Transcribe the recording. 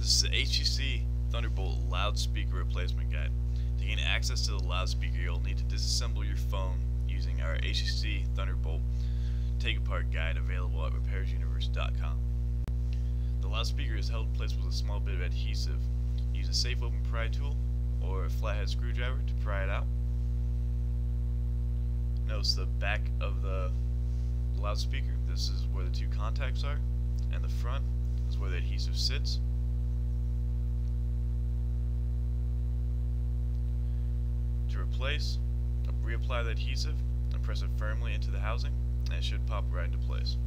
This is the HTC Thunderbolt loudspeaker replacement guide. To gain access to the loudspeaker, you'll need to disassemble your phone using our HTC Thunderbolt take apart guide available at repairsuniverse.com. The loudspeaker is held in place with a small bit of adhesive. Use a safe open pry tool or a flathead screwdriver to pry it out. Notice the back of the loudspeaker. This is where the two contacts are, and the front is where the adhesive sits. To replace, reapply the adhesive and press it firmly into the housing, and it should pop right into place.